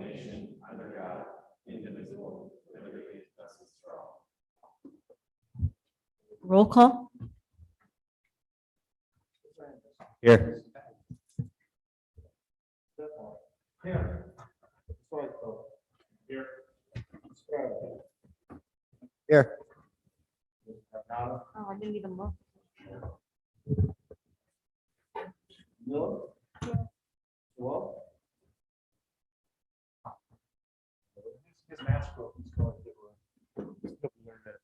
nation, under God, indivisible, with liberty and justice for all. Roll call. Here. Here. Here. Here. Oh, I didn't even look. Miller? Well? His mask broke. He's going to give her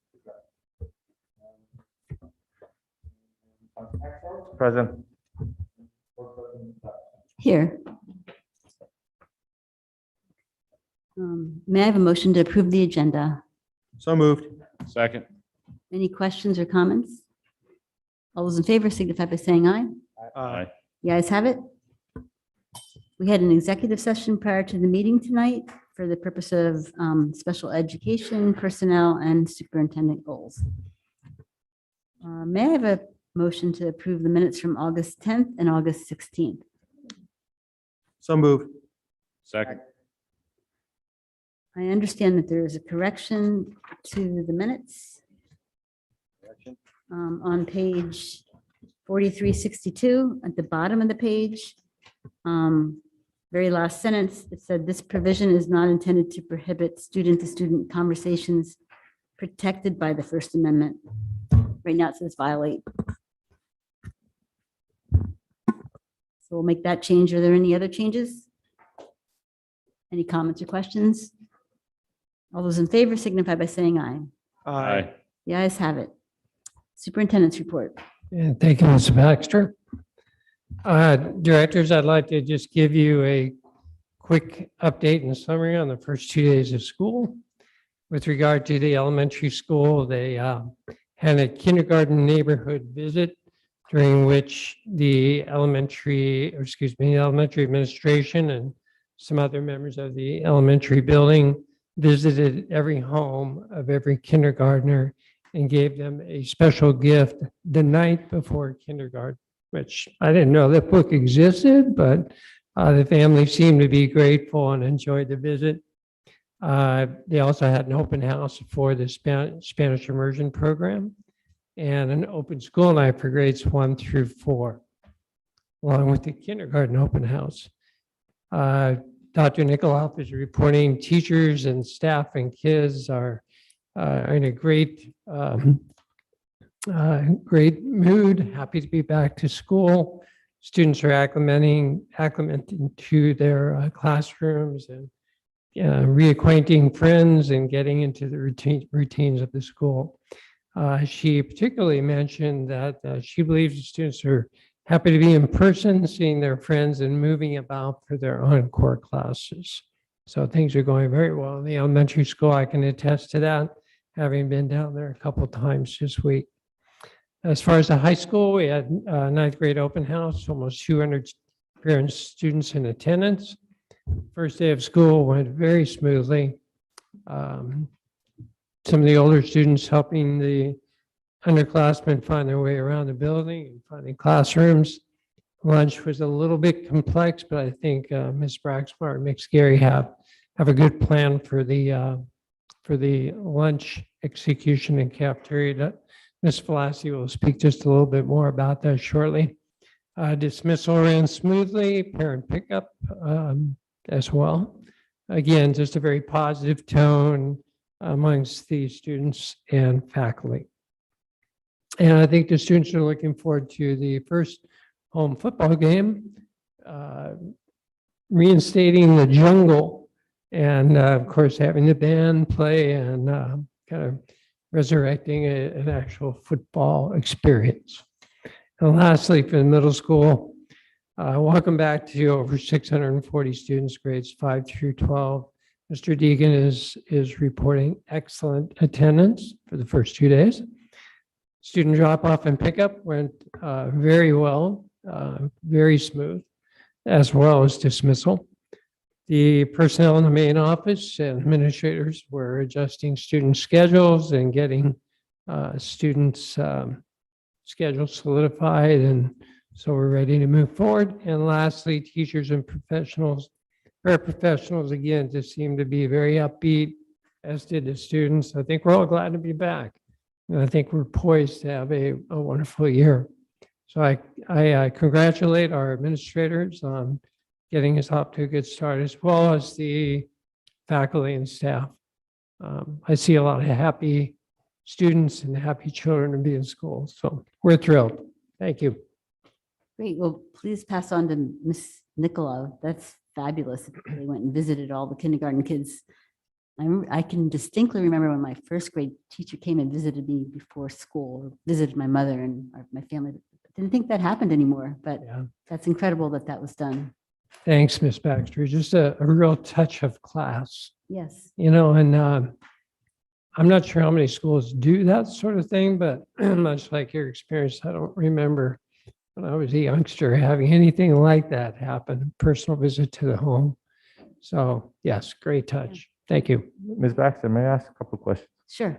a Present. Here. May I have a motion to approve the agenda? So moved. Second. Any questions or comments? All those in favor signify by saying aye. Aye. The ayes have it. We had an executive session prior to the meeting tonight for the purpose of special education, personnel, and superintendent goals. May I have a motion to approve the minutes from August 10th and August 16th? So moved. Second. I understand that there is a correction to the minutes on page 4362 at the bottom of the page. Very last sentence, it said this provision is not intended to prohibit student-to-student conversations protected by the First Amendment. Right now it says violate. So we'll make that change. Are there any other changes? Any comments or questions? All those in favor signify by saying aye. Aye. The ayes have it. Superintendent's report. And thank you, Ms. Baxter. Directors, I'd like to just give you a quick update and summary on the first 2 days of school. With regard to the elementary school, they had a kindergarten neighborhood visit during which the elementary administration and some other members of the elementary building visited every home of every kindergartner and gave them a special gift the night before kindergarten, which I didn't know that book existed, but the family seemed to be grateful and enjoyed the visit. They also had an open house for the Spanish immersion program and an open school night for grades 1 through 4, along with the kindergarten open house. Dr. Nikolaus is reporting teachers and staff and kids are in a great mood, happy to be back to school. Students are acclimating to their classrooms and reacquainting friends and getting into the routines of the school. She particularly mentioned that she believes the students are happy to be in person, seeing their friends and moving about for their encore classes. So things are going very well in the elementary school. I can attest to that, having been down there a couple of times this week. As far as the high school, we had a ninth grade open house, almost 200 parents, students in attendance. First day of school went very smoothly. Some of the older students helping the underclassmen find their way around the building and finding classrooms. Lunch was a little bit complex, but I think Ms. Braxmar and Ms. Gary have a good plan for the lunch execution in cafeteria. Ms. Falassi will speak just a little bit more about that shortly. Dismissal ran smoothly, parent pickup as well. Again, just a very positive tone amongst the students and faculty. And I think the students are looking forward to the first home football game, reinstating the jungle, and of course, having the band play and kind of resurrecting an actual football experience. And lastly, for the middle school, welcome back to over 640 students, grades 5 through 12. Mr. Deegan is reporting excellent attendance for the first 2 days. Student drop-off and pickup went very well, very smooth, as well as dismissal. The personnel in the main office and administrators were adjusting student schedules and getting students' schedules solidified, and so we're ready to move forward. And lastly, teachers and professionals paraprofessionals again just seemed to be very upbeat, as did the students. I think we're all glad to be back. And I think we're poised to have a wonderful year. So I congratulate our administrators on getting us off to a good start, as well as the faculty and staff. I see a lot of happy students and happy children to be in school. So we're thrilled. Thank you. Great. Well, please pass on to Miss Nicola. That's fabulous. They went and visited all the kindergarten kids. I can distinctly remember when my first grade teacher came and visited me before school, or visited my mother and my family. I didn't think that happened anymore, but Yeah. that's incredible that that was done. Thanks, Ms. Baxter. Just a real touch of class, Yes. and I'm not sure how many schools do that sort of thing, but much like your experience, I don't remember when I was a youngster having anything like that happen, personal visit to the home. So yes, great touch. Thank you. Ms. Baxter, may I ask a couple of questions? Sure.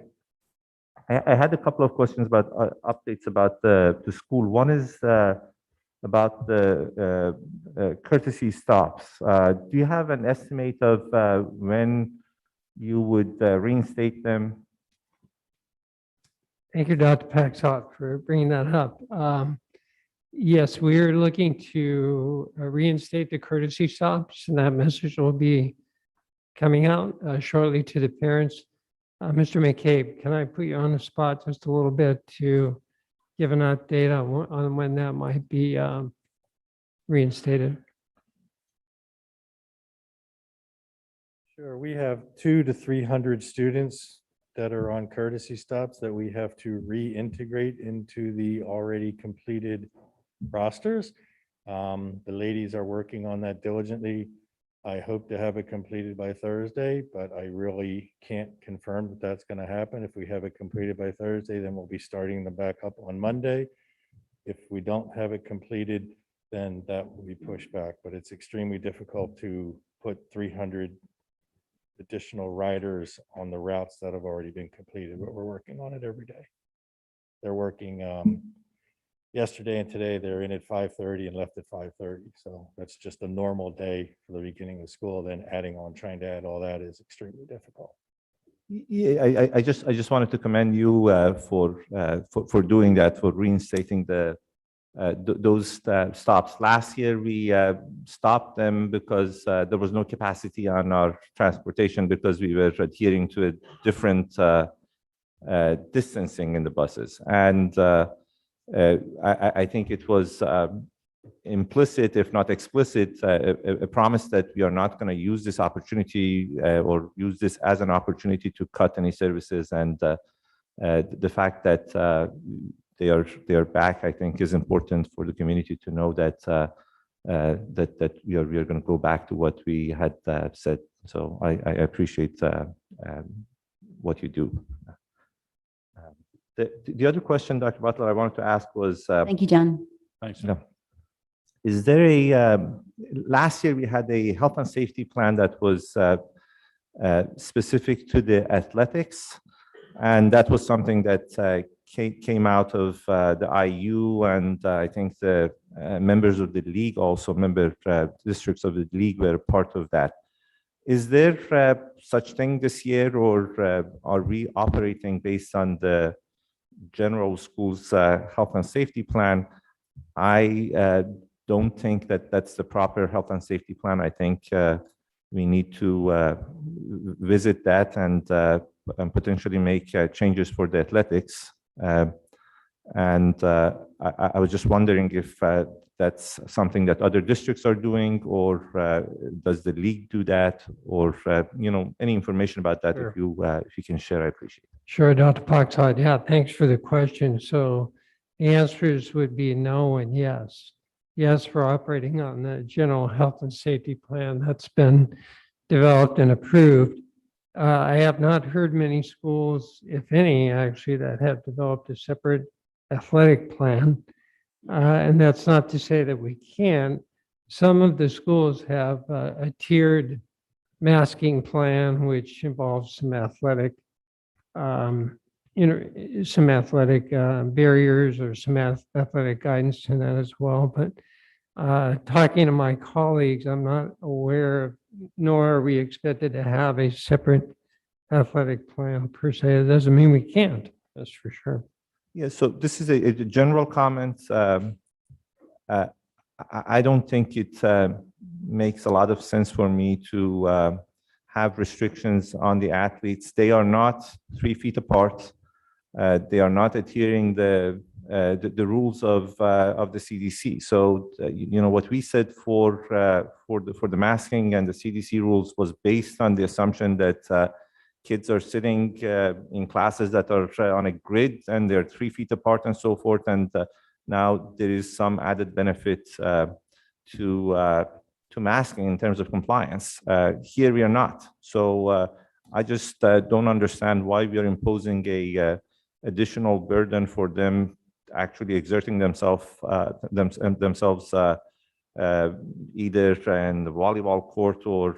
I had a couple of questions about updates about the school. One is about the courtesy stops. Do you have an estimate of when you would reinstate them? Thank you, Dr. Paxott, for bringing that up. Yes, we are looking to reinstate the courtesy stops, and that message will be coming out shortly to the parents. Mr. McCabe, can I put you on the spot just a little bit to give an update on when that might be reinstated? Sure, we have 200 to 300 students that are on courtesy stops that we have to reintegrate into the already completed rosters. The ladies are working on that diligently. I hope to have it completed by Thursday, but I really can't confirm that that's going to happen. If we have it completed by Thursday, then we'll be starting them back up on Monday. If we don't have it completed, then that will be pushed back, but it's extremely difficult to put 300 additional riders on the routes that have already been completed, but we're working on it every day. They're working yesterday and today. They're in at 5:30 and left at 5:30. So that's just a normal day for the beginning of school. Then trying to add all that is extremely difficult. Yeah, I just wanted to commend you for doing that, for reinstating those stops. Last year, we stopped them because there was no capacity on our transportation because we were adhering to a different distancing in the buses. And I think it was implicit, if not explicit, a promise that we are not going to use this opportunity or use this as an opportunity to cut any services. And the fact that they are back, I think, is important for the community to know that that we are going to go back to what we had said. So I appreciate what you do. The other question, Dr. Butler, I wanted to ask was, Thank you, John. Thanks. is there last year we had a health and safety plan that was specific to the athletics, and that was something that came out of the IU, and I think the members of the league, also member districts of the league, were part of that. Is there such thing this year, or are we operating based on the general schools health and safety plan? I don't think that that's the proper health and safety plan. I think we need to visit that and potentially make changes for the athletics. And I was just wondering if that's something that other districts are doing, or does the league do that, or any information about that? Sure. If you can share, I appreciate it. Sure, Dr. Paxott. Yeah, thanks for the question. So the answers would be no and yes. Yes, we're operating on the general health and safety plan that's been developed and approved. I have not heard many schools, if any, actually, that have developed a separate athletic plan. And that's not to say that we can't. Some of the schools have a tiered masking plan, which involves some athletic barriers or some athletic guidance in that as well. But talking to my colleagues, I'm not aware of nor are we expected to have a separate athletic plan per se. It doesn't mean we can't, that's for sure. Yeah, so this is a general comment. Uh, I don't think it makes a lot of sense for me to have restrictions on the athletes. They are not 3 feet apart. They are not adhering the rules of the CDC. So you know what we said for the masking and the CDC rules was based on the assumption that kids are sitting in classes that are on a grid and they're 3 feet apart and so forth. And now there is some added benefit to masking in terms of compliance. Here we are not. So I just don't understand why we are imposing a additional burden for them actually exerting themselves either in the volleyball court or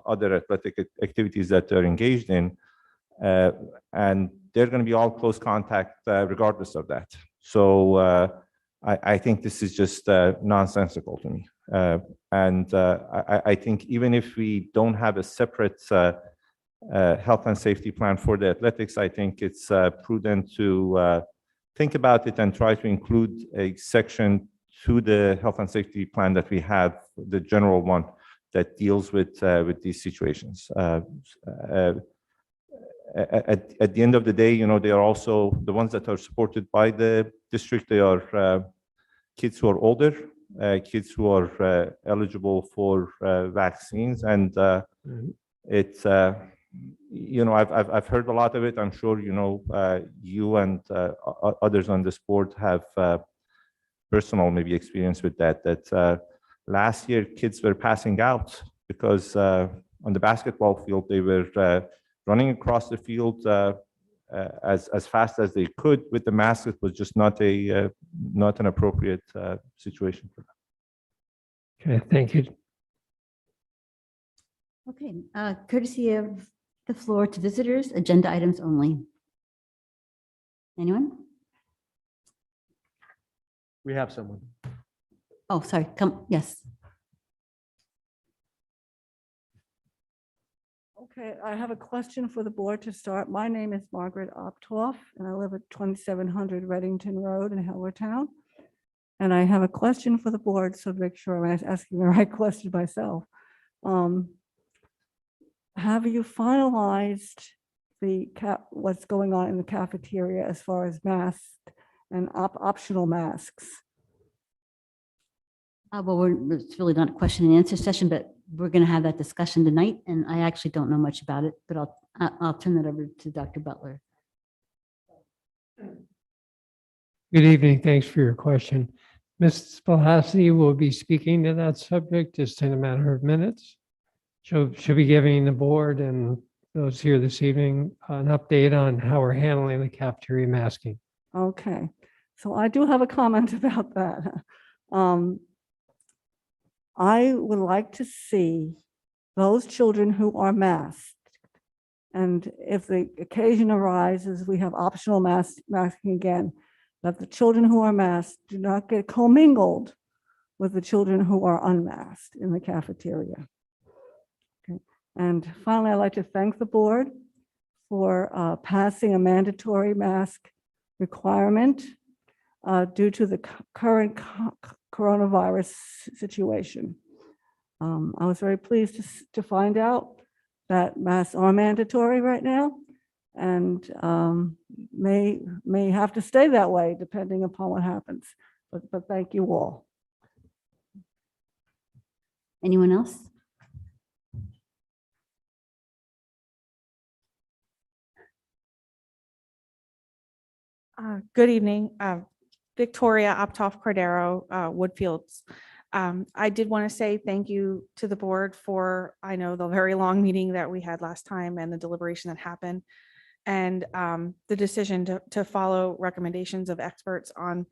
other athletic activities that they're engaged in. And they're going to be all close contact regardless of that. So I think this is just nonsensical to me. And I think even if we don't have a separate health and safety plan for the athletics, I think it's prudent to think about it and try to include a section to the health and safety plan that we have, the general one that deals with these situations. At the end of the day, you know, they are also the ones that are supported by the district. They are kids who are older, kids who are eligible for vaccines, and it's you know, I've heard a lot of it. I'm sure you know you and others on this board have personal maybe experience with that. That last year kids were passing out because on the basketball field they were running across the field as fast as they could with the mask. It was just not an appropriate situation for them. Okay, thank you. Okay, courtesy of the floor to visitors, agenda items only. Anyone? We have someone. Oh, sorry, come, yes. Okay, I have a question for the board to start. My name is Margaret Optoff, and I live at 2700 Reddington Road in Hellertown. And I have a question for the board, so to make sure I'm asking the right question myself. Have you finalized what's going on in the cafeteria as far as masks and optional masks? Well, it's really not a question and answer session, but we're going to have that discussion tonight, and I actually don't know much about it, but I'll turn that over to Dr. Butler. Good evening. Thanks for your question. Ms. Spilhassy will be speaking to that subject just in a matter of minutes. She'll be giving the board and those here this evening an update on how we're handling the cafeteria masking. Okay, so I do have a comment about that. I would like to see those children who are masked, and if the occasion arises, we have optional masking again, that the children who are masked do not get commingled with the children who are unmasked in the cafeteria. Okay. And finally, I'd like to thank the board for passing a mandatory mask requirement due to the current coronavirus situation. I was very pleased to find out that masks are mandatory right now, and may have to stay that way depending upon what happens. But thank you all. Anyone else? Good evening, Victoria Optoff Cordero, Woodfields. I did want to say thank you to the board for, I know, the very long meeting that we had last time and the deliberation that happened, and the decision to follow recommendations of experts on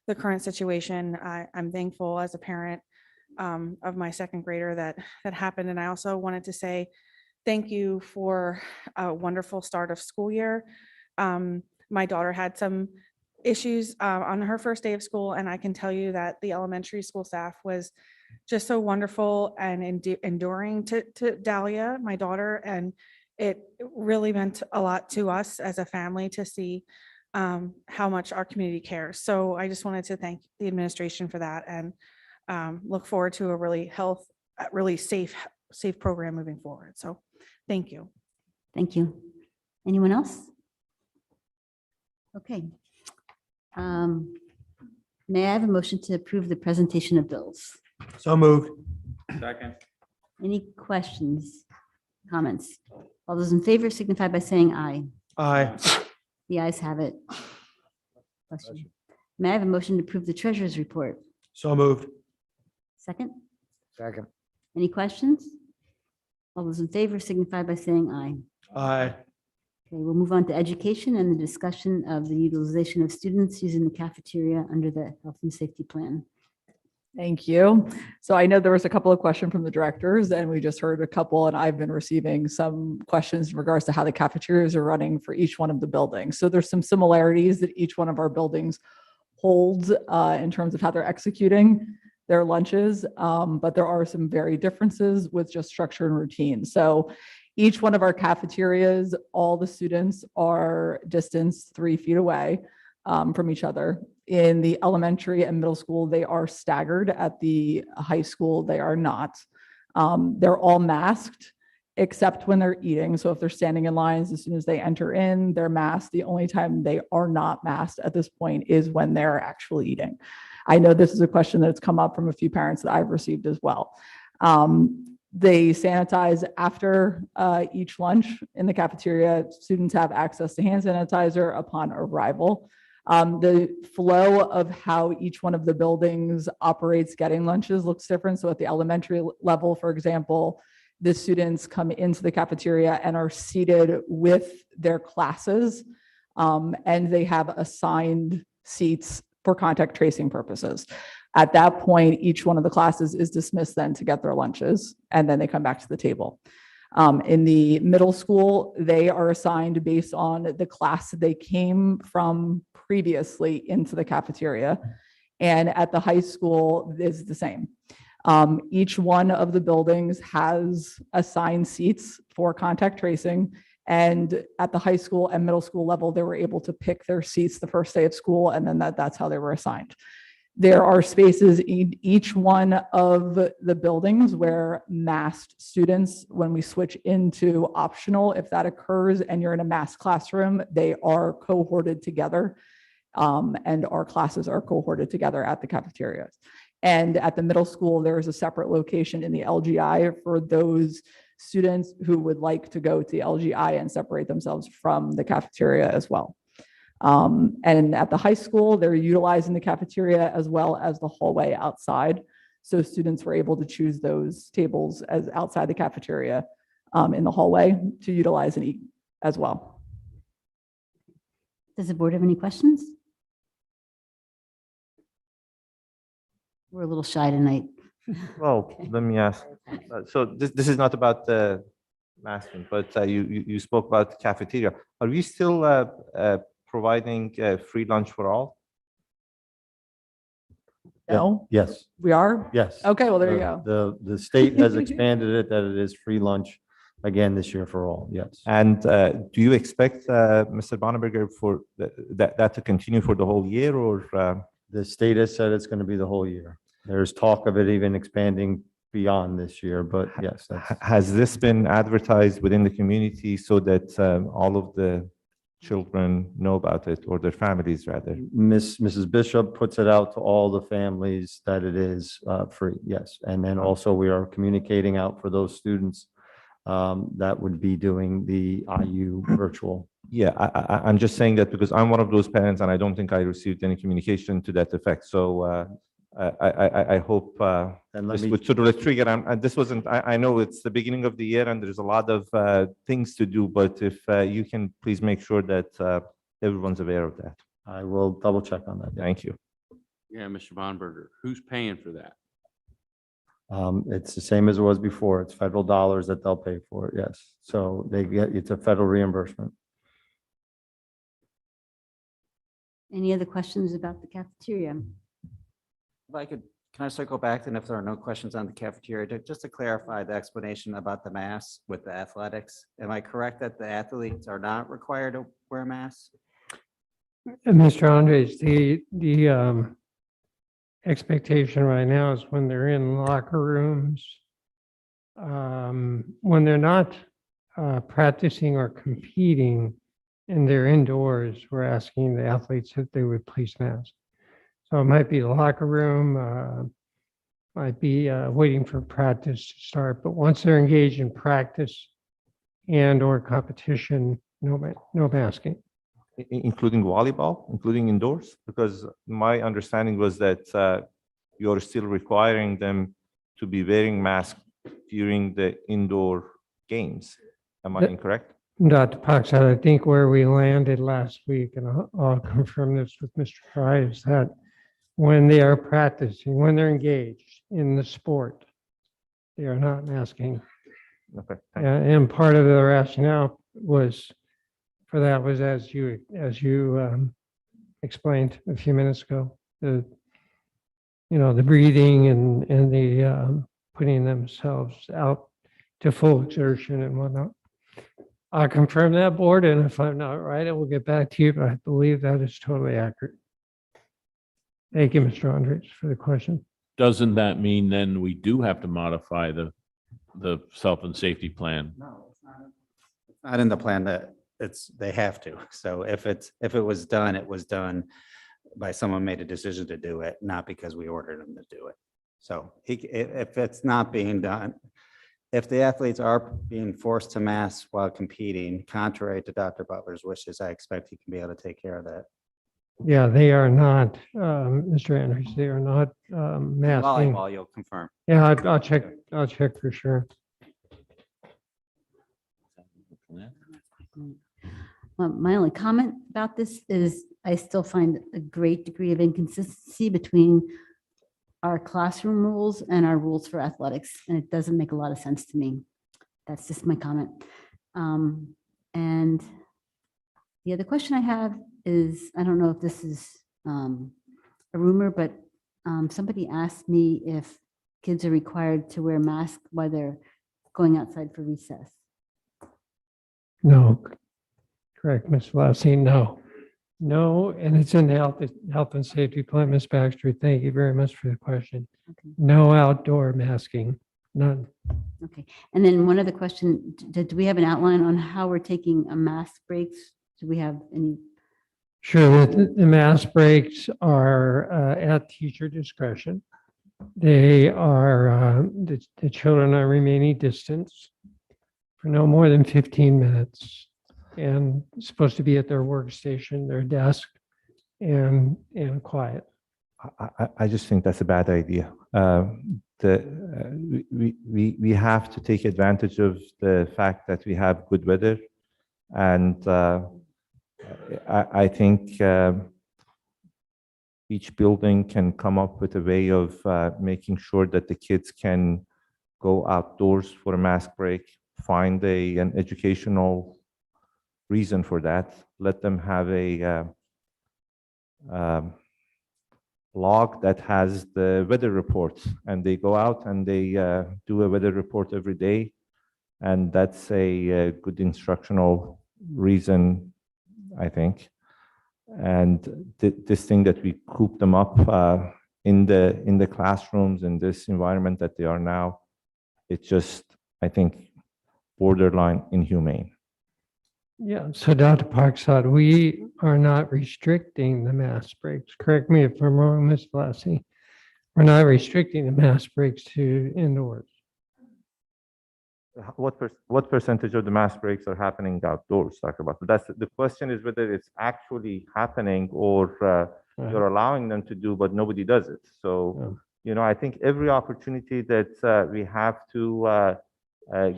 the current situation. I'm thankful as a parent of my second grader that happened. And I also wanted to say thank you for a wonderful start of school year. My daughter had some issues on her first day of school, and I can tell you that the elementary school staff was just so wonderful and enduring to Dahlia, my daughter. And it really meant a lot to us as a family to see how much our community cares. So I just wanted to thank the administration for that and look forward to a really safe program moving forward. So thank you. Thank you. Anyone else? Okay. May I have a motion to approve the presentation of bills? So moved. Second. Any questions, comments? All those in favor signify by saying aye. Aye. The ayes have it. Bless you. May I have a motion to approve the treasurer's report? So moved. Second? Second. Any questions? All those in favor signify by saying aye. Aye. Okay, we'll move on to education and the discussion of the utilization of students using the cafeteria under the health and safety plan. Thank you. So I know there was a couple of questions from the directors and we just heard a couple, and I've been receiving some questions in regards to how the cafeterias are running for each one of the buildings. So there's some similarities that each one of our buildings holds in terms of how they're executing their lunches, but there are some very differences with just structure and routine. So each one of our cafeterias, all the students are distanced 3 feet away from each other. In the elementary and middle school, they are staggered. At the high school, they are not. They're all masked except when they're eating. So if they're standing in lines, as soon as they enter in, they're masked. The only time they are not masked at this point is when they're actually eating. I know this is a question that's come up from a few parents that I've received as well. They sanitize after each lunch in the cafeteria. Students have access to hand sanitizer upon arrival. The flow of how each one of the buildings operates getting lunches looks different. So at the elementary level, for example, the students come into the cafeteria and are seated with their classes, and they have assigned seats for contact tracing purposes. At that point, each one of the classes is dismissed then to get their lunches, and then they come back to the table. In the middle school, they are assigned based on the class they came from previously into the cafeteria. And at the high school is the same. Each one of the buildings has assigned seats for contact tracing. And at the high school and middle school level, they were able to pick their seats the first day of school, and then that's how they were assigned. There are spaces in each one of the buildings where masked students, when we switch into optional, if that occurs and you're in a masked classroom, they are cohorted together, and our classes are cohorted together at the cafeterias. And at the middle school, there is a separate location in the LGI for those students who would like to go to the LGI and separate themselves from the cafeteria as well. And at the high school, they're utilizing the cafeteria as well as the hallway outside. So students were able to choose those tables as outside the cafeteria in the hallway to utilize and eat as well. Does the board have any questions? We're a little shy tonight. Well, let me ask. So this is not about the masking, but you spoke about the cafeteria. Are we still providing free lunch for all? No, Yes, we are? yes. Okay, well, there you go. The state has expanded it that it is free lunch again this year for all, yes. And do you expect, Mr. Bonneberger, for that to continue for the whole year, or? The state has said it's going to be the whole year. There's talk of it even expanding beyond this year, but yes, that's. Has this been advertised within the community so that all of the children know about it, or their families rather? Mrs. Bishop puts it out to all the families that it is free, yes. And then also we are communicating out for those students that would be doing the IU virtual. Yeah, I'm just saying that because I'm one of those parents and I don't think I received any communication to that effect. So I hope And let this me, would sort of trigger. And this wasn't, I know it's the beginning of the year and there's a lot of things to do, but if you can please make sure that everyone's aware of that. I will double check on that. Thank you. Yeah, Mr. Bonberger, who's paying for that? It's the same as it was before. It's federal dollars that they'll pay for it, yes. So they get, it's a federal reimbursement. Any other questions about the cafeteria? If I could Can I circle back then if there are no questions on the cafeteria, just to clarify the explanation about the masks with the athletics? Am I correct that the athletes are not required to wear masks? And Mr. Andres, the expectation right now is when they're in locker rooms, when they're not practicing or competing and they're indoors, we're asking the athletes if they would please mask. So it might be the locker room, might be waiting for practice to start, but once they're engaged in practice and or competition, no masking. Including volleyball, including indoors? Because my understanding was that you're still requiring them to be wearing masks during the indoor games. Am I The- incorrect? Dr. Paxad, I think where we landed last week, and I'll confirm this with Mr. Fry, is that when they are practicing, when they're engaged in the sport, they are not masking. Okay. And part of the rationale was, for that was as you explained a few minutes ago, the breathing and the putting themselves out to full exertion and whatnot. I'll confirm that, board, and if I'm not right, I will get back to you, but I believe that is totally accurate. Thank you, Mr. Andres, for the question. Doesn't that mean then we do have to modify the health and safety plan? No, it's not. It's not in the plan that they have to. So if it was done, it was done by someone made a decision to do it, not because we ordered them to do it. So if it's not being done, if the athletes are being forced to mask while competing, contrary to Dr. Butler's wishes, I expect he can be able to take care of that. Yeah, they are not, Mr. Andrews, they are not masking. Volleyball, you'll confirm. Yeah, I'll check for sure. My only comment about this is I still find a great degree of inconsistency between our classroom rules and our rules for athletics, and it doesn't make a lot of sense to me. That's just my comment. And the other question I have is, I don't know if this is a rumor, but somebody asked me if kids are required to wear masks while they're going outside for recess. No, correct, Ms. Lassie, no. No, and it's in the health and safety plan, Ms. Baxter. Thank you very much for the question. Okay. No outdoor masking, none. Okay, and then one other question, do we have an outline on how we're taking a mask breaks? Do we have any? Sure, the mask breaks are at teacher discretion. They are, the children are remaining distance for no more than 15 minutes and supposed to be at their workstation, their desk, and quiet. I just think that's a bad idea. We have to take advantage of the fact that we have good weather, and I think each building can come up with a way of making sure that the kids can go outdoors for a mask break, find an educational reason for that, let them have a log that has the weather reports, and they go out and they do a weather report every day, and that's a good instructional reason, I think. And this thing that we coop them up in the classrooms in this environment that they are now, it's just, I think, borderline inhumane. Yeah, so Dr. Parkside, we are not restricting the mask breaks. Correct me if I'm wrong, Ms. Blassie. We're not restricting the mask breaks to indoors. What percentage of the mask breaks are happening outdoors, Dr. Butler? That's the question, is whether it's actually happening or you're allowing them to do, but nobody does it. So, I think every opportunity that we have to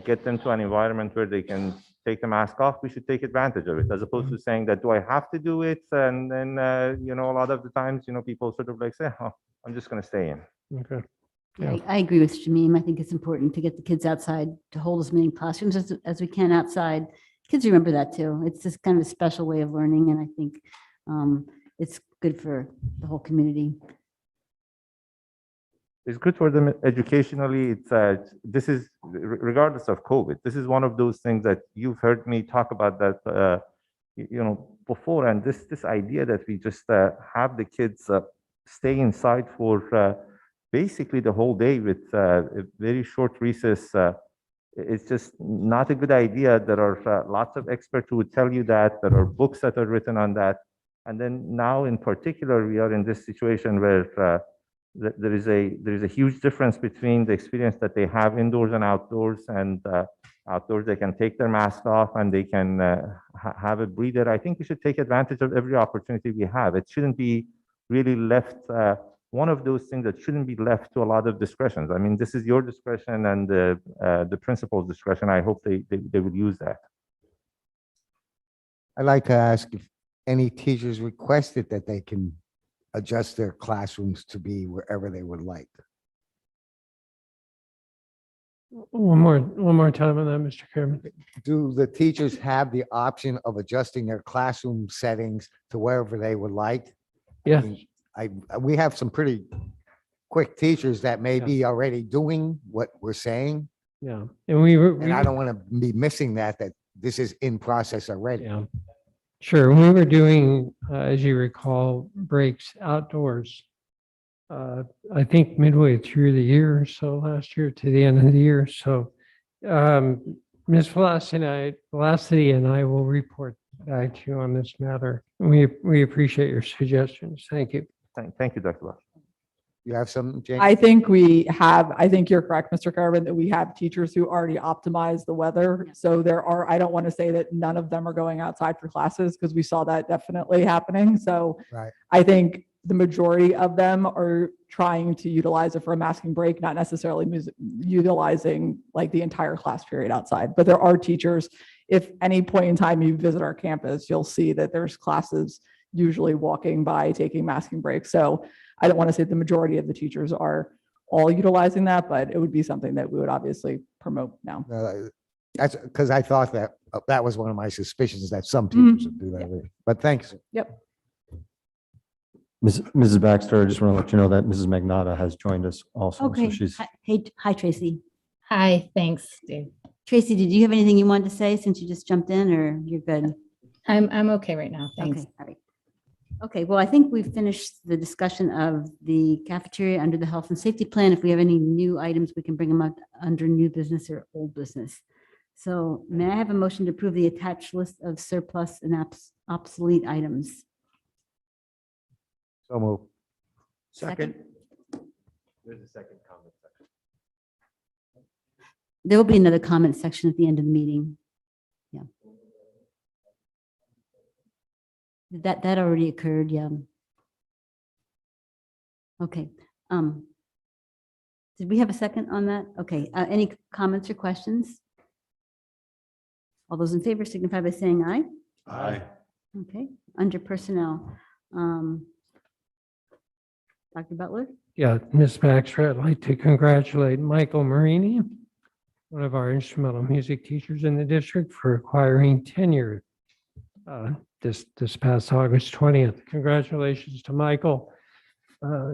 get them to an environment where they can take the mask off, we should take advantage of it, as opposed to saying that, do I have to do it? And then, a lot of the times, people sort of like say, oh, I'm just going to stay in. Okay. Yeah. I agree with Shamim. I think it's important to get the kids outside, to hold as many classrooms as we can outside. Kids remember that too. It's just kind of a special way of learning, and I think it's good for the whole community. it's good for them educationally. This is regardless of COVID. This is one of those things that you've heard me talk about that, before. And this idea that we just have the kids stay inside for basically the whole day with a very short recess, it's just not a good idea. There are lots of experts who would tell you that. There are books that are written on that. And then now in particular, we are in this situation where there is a huge difference between the experience that they have indoors and outdoors. And outdoors, they can take their mask off and they can have a breather. I think we should take advantage of every opportunity we have. It shouldn't be really left, one of those things that shouldn't be left to a lot of discretions. I mean, this is your discretion and the principal's discretion. I hope they will use that. I'd like to ask if any teachers requested that they can adjust their classrooms to be wherever they would like. One more time on that, Mr. Chairman. Do the teachers have the option of adjusting their classroom settings to wherever they would like? Yeah, We have some pretty quick teachers that may be already doing what we're saying. yeah. And we were. And I don't want to be missing that this is in process already. Yeah, sure. We were doing, as you recall, breaks outdoors. I think midway through the year, so last year to the end of the year. So Ms. Velocity and I will report back to you on this matter. We appreciate your suggestions. Thank you. Thank you, Dr. Love. You have some, James? I think you're correct, Mr. Carvin, that we have teachers who already optimize the weather. So I don't want to say that none of them are going outside for classes because we saw that definitely happening. So Right. I think the majority of them are trying to utilize it for a masking break, not necessarily utilizing like the entire class period outside. But there are teachers, if any point in time you visit our campus, you'll see that there's classes usually walking by, taking masking breaks. So I don't want to say the majority of the teachers are all utilizing that, but it would be something that we would obviously promote now. That's because I thought that was one of my suspicions that some teachers would do that. already. But thanks. Yep. Mrs. Baxter, I just want to let you know that Mrs. Magnata has joined us also. Okay. So she's, Hi, Tracy. Hi, thanks, Dave. Tracy, did you have anything you wanted to say since you just jumped in, or you're good? I'm okay right now. Thanks. Okay, all right. Okay, well, I think we've finished the discussion of the cafeteria under the health and safety plan. If we have any new items, we can bring them up under new business or old business. So may I have a motion to approve the attached list of surplus and obsolete items? So move. Second. There's a second comment section. There will be another comment section at the end of the meeting. Yeah. That already occurred, yeah. Okay. Did we have a second on that? Okay, any comments or questions? All those in favor signify by saying aye. Aye. Okay, under personnel. Dr. Butler? Yeah, Ms. Baxter, I'd like to congratulate Michael Marini, one of our instrumental music teachers in the district, for acquiring tenure this past August 20th. Congratulations to Michael.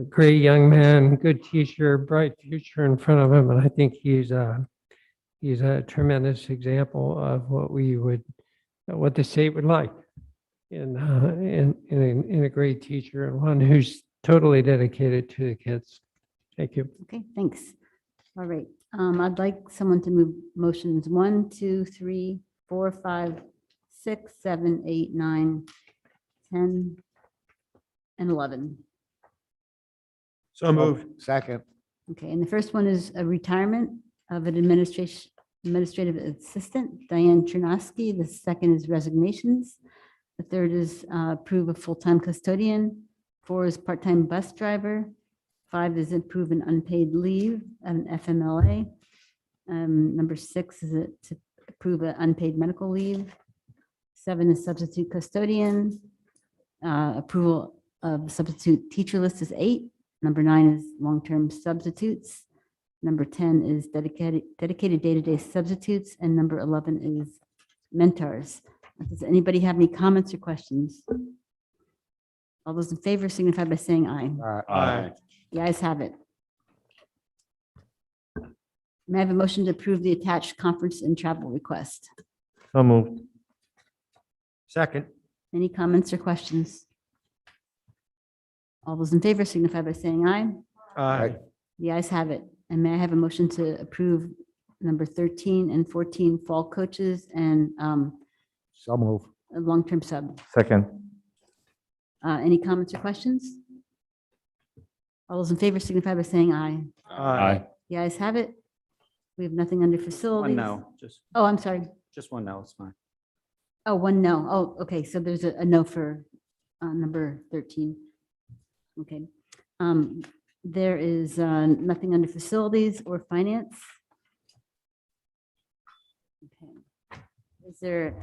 Great young man, good teacher, bright future in front of him, and I think he's a tremendous example of what the state would like in a great teacher and one who's totally dedicated to the kids. Thank you. Okay, thanks. All right, I'd like someone to move motions 1, 2, 3, 4, 5, 6, 7, 8, 9, 10, and 11. So moved. Second. Okay, and the first one is a retirement of an administrative assistant, Diane Chernosky. The second is resignations. The third is approve a full-time custodian. 4 is part-time bus driver. 5 is approve an unpaid leave, an FMLA. Number 6 is to approve an unpaid medical leave. 7 is substitute custodian. Approval of substitute teacher list is 8. Number 9 is long-term substitutes. Number 10 is dedicated day-to-day substitutes. And number 11 is mentors. Does anybody have any comments or questions? All those in favor signify by saying aye. Aye. The ayes have it. May I have a motion to approve the attached conference and travel request? So moved. Second. Any comments or questions? All those in favor signify by saying aye. Aye. The ayes have it. And may I have a motion to approve number 13 and 14 fall coaches and So move. a long-term sub? Second. Any comments or questions? All those in favor signify by saying aye. Aye. The ayes have it. We have nothing under facilities. No, Oh, I'm sorry. just one no, it's fine. Oh, one no. Oh, okay. So there's a no for number 13. Okay. There is nothing under facilities or finance. Okay. Is there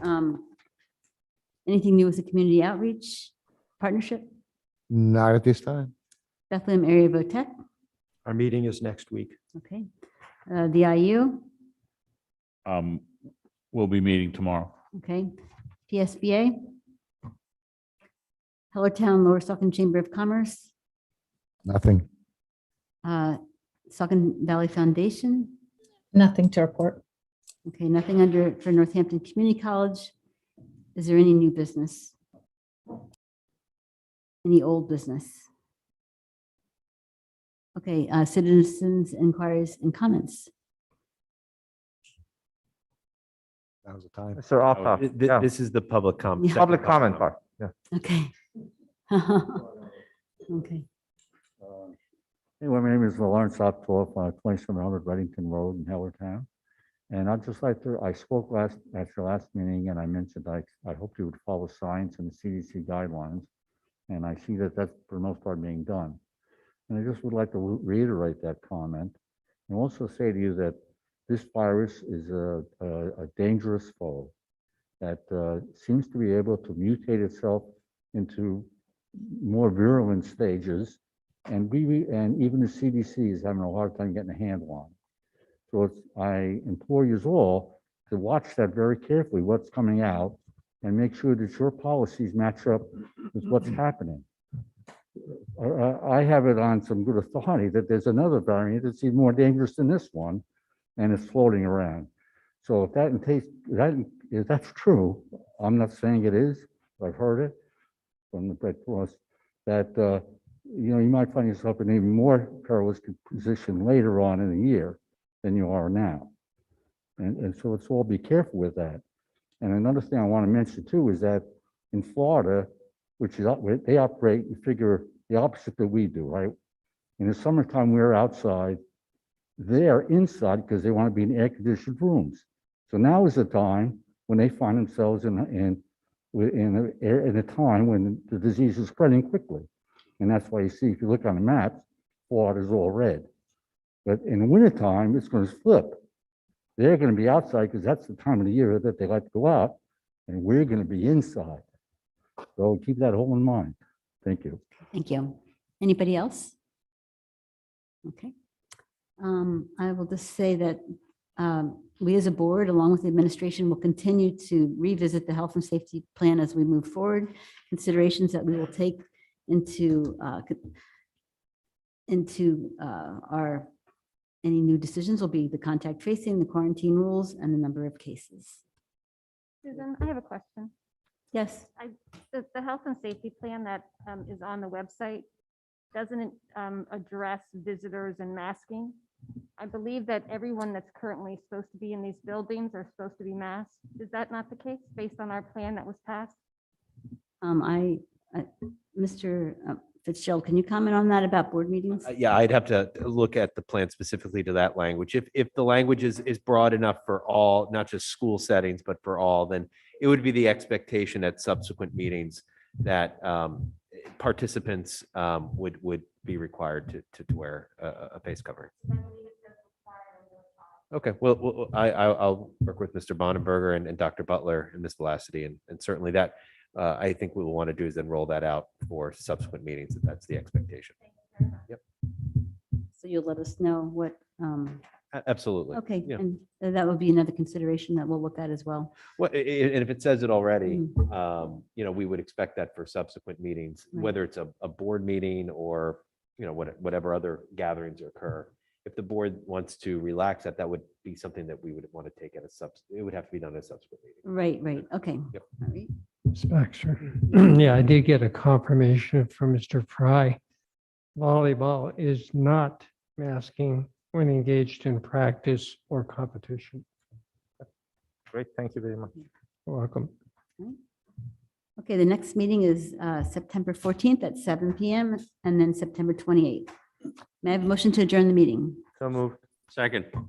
anything new with the community outreach partnership? Not at this time. Bethlehem Area VOTEC? Our meeting is next week. Okay. The IU? We'll be meeting tomorrow. Okay. PSBA? Hellertown Lower Saucon Chamber of Commerce? Nothing. Saucon Valley Foundation? Nothing to report. Okay, nothing under for Northampton Community College. Is there any new business? Any old business? Okay, citizens inquiries and comments. Now's the time. Mr. Alta. Yeah. This is the public comment. Yeah. Public comment part. Yeah. Okay. Okay. Anyway, my name is Lawrence Optoff, 2700 Reddington Road in Hellertown. And I'd just like to, I spoke at your last meeting and I mentioned I hope you would follow science and the CDC guidelines. And I see that that's for the most part being done. And I just would like to reiterate that comment and also say to you that this virus is a dangerous foe that seems to be able to mutate itself into more virulent stages. And even the CDC is having a hard time getting a handle on. So I implore you all to watch that very carefully, what's coming out, and make sure that your policies match up with what's happening. I have it on some good authority that there's another variant that's even more dangerous than this one, and it's floating around. So if that's true, I'm not saying it is, but I've heard it from the Red Cross, that you might find yourself in an even more perilous position later on in the year than you are now. And so let's all be careful with that. And another thing I want to mention too is that in Florida, which is, they operate, you figure, the opposite that we do, right? In the summertime, we're outside. They are inside because they want to be in air-conditioned rooms. So now is the time when they find themselves in a time when the disease is spreading quickly. And that's why you see, if you look on the maps, Florida is all red. But in the wintertime, it's going to flip. They're going to be outside because that's the time of the year that they like to go out, and we're going to be inside. So keep that all in mind. Thank you. Thank you. Anybody else? Okay. I will just say that we as a board, along with the administration, will continue to revisit the health and safety plan as we move forward. Considerations that we will take into our any new decisions will be the contact tracing, the quarantine rules, and the number of cases. Susan, I have a question. Yes. The health and safety plan that is on the website, doesn't it address visitors and masking? I believe that everyone that's currently supposed to be in these buildings are supposed to be masked. Is that not the case based on our plan that was passed? Mr. Fitzgerald, can you comment on that about board meetings? Yeah, I'd have to look at the plan specifically to that language. If the language is broad enough for all, not just school settings, but for all, then it would be the expectation at subsequent meetings that participants would be required to wear a face covering. Okay, well, I'll work with Mr. Bonenberger and Dr. Butler and Ms. Velocity, and certainly that I think what we'll want to do is then roll that out for subsequent meetings, if that's the expectation. Yep. So you'll let us know what, Absolutely. okay, Yeah. and that would be another consideration that we'll look at as well. Well, and if it says it already, we would expect that for subsequent meetings, Right. whether it's a board meeting or, whatever other gatherings occur. if the board wants to relax that, that would be something that we would want to take at a it would have to be done at a subsequent meeting. Right, okay. Yep. All right. Ms. Baxter. Yeah, I did get a confirmation from Mr. Fry. Volleyball is not masking when engaged in practice or competition. Great, thank you very much. You're welcome. Okay, the next meeting is September 14th at 7 PM and then September 28th. May I have a motion to adjourn the meeting? So moved. Second.